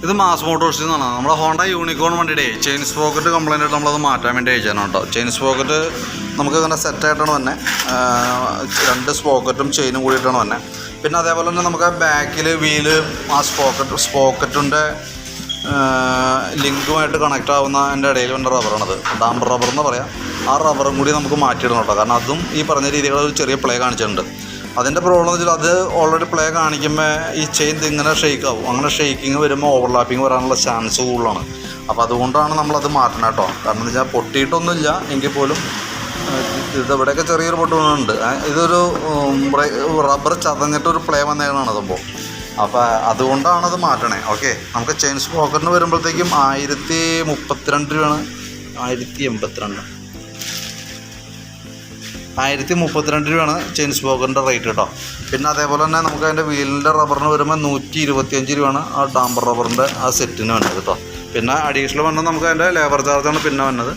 ഇത് മാസ് മോട്ടോഴ്സിൽ നിന്നാണ്. നമ്മുടെ ഹോണ്ട യൂണിക്കോൺ വണ്ടിയുടെ ചെയിൻ സ്പോക്കറ്റ് കംപ്ലൈൻ്റ് ആയിട്ട് നമ്മളത് മാറ്റാൻ വേണ്ടി അയച്ചാണ് കേട്ടോ. ചെയിൻ സ്പോക്കറ്റ് നമുക്ക് ഇങ്ങനെ സെറ്റായിട്ടാണ് തന്നെ, 2 സ്പോക്കറ്റും ചെയിനും കൂടിയിട്ടാണ് തന്നെ. പിന്നെ അതേപോലെ തന്നെ നമുക്ക് ബാക്കിൽ വീല് ആ സ്പോക്കറ്റിൻ്റെ ലിങ്കുമായിട്ട് കണക്റ്റ് ആവുന്നതിൻ്റെ ഇടയിൽ വേണ്ട റബ്ബറാണത്, ഡാംബർ റബ്ബർ എന്ന് പറയാം. ആ റബ്ബറും കൂടി നമുക്ക് മാറ്റിയിടണം കേട്ടോ. കാരണം അതും ഈ പറഞ്ഞ രീതിയിൽ ഒരു ചെറിയ പ്ലേ കാണിച്ചിട്ടുണ്ട്. അതിൻ്റെ പ്രോബ്ലം എന്ന് വെച്ചാൽ അത് ഓൾറെഡി പ്ലേ കാണിക്കുമ്പോൾ ഈ ചെയിൻ ഇങ്ങനെ ഷെയ്ക്ക് ആവും. അങ്ങനെ ഷെയ്ക്കിങ് വരുമ്പോൾ ഓവർലാപ്പിങ് വരാനുള്ള ചാൻസ് കൂടുതലാണ്. അപ്പോൾ അതുകൊണ്ടാണ് നമ്മളത് മാറ്റണം കേട്ടോ. കാരണം എന്ന് വെച്ചാൽ പൊട്ടിയിട്ടൊന്നുമില്ല എങ്കിൽ പോലും ഇവിടെയൊക്കെ ചെറിയൊരു പൊട്ട് വീണുണ്ട്. ഇതൊരു റബ്ബർ ചതഞ്ഞിട്ടൊരു പ്ലേ വന്നേക്കണതാണ് സംഭവം. അപ്പോൾ അതുകൊണ്ടാണത് മാറ്റണേ. ഓക്കെ, നമുക്ക് ചെയിൻ സ്പോക്കറ്റിന് വരുമ്പോഴത്തേക്കും 1032 രൂപയാണ്. 1032 രൂപയാണ് ചെയിൻ സ്പോക്കറിൻ്റെ റേറ്റ് കേട്ടോ. പിന്നെ അതേപോലെ തന്നെ നമുക്ക് അതിൻ്റെ വീലിൻ്റെ റബ്ബറിന് വരുമ്പോൾ 125 രൂപയാണ് ആ ഡാംബർ റബ്ബറിൻ്റെ ആ സെറ്റിന് വന്നത് കേട്ടോ. പിന്നെ അഡീഷണൽ വന്നത് നമുക്ക് അതിൻ്റെ ലേബർ ചാർജാണ് പിന്നെ വന്നത്.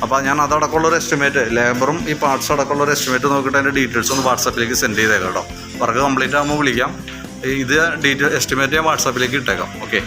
അപ്പോൾ ഞാൻ അതടക്കമുള്ളൊരു എസ്റ്റിമേറ്റ്, ലേബറും ഈ പാർട്സ് അടക്കമുള്ളൊരു എസ്റ്റിമേറ്റ് നോക്കിയിട്ട് അതിൻ്റെ ഡീറ്റെയിൽസ് ഒന്ന് വാട്സാപ്പിലേക്ക് സെൻഡ് ചെയ്തേക്കാം കേട്ടോ. വർക്ക് കംപ്ലീറ്റ് ആകുമ്പോൾ വിളിക്കാം. ഇത് എസ്റ്റിമേറ്റ് ഞാൻ വാട്സാപ്പിലേക്ക് ഇട്ടേക്കാം. ഓക്കെ.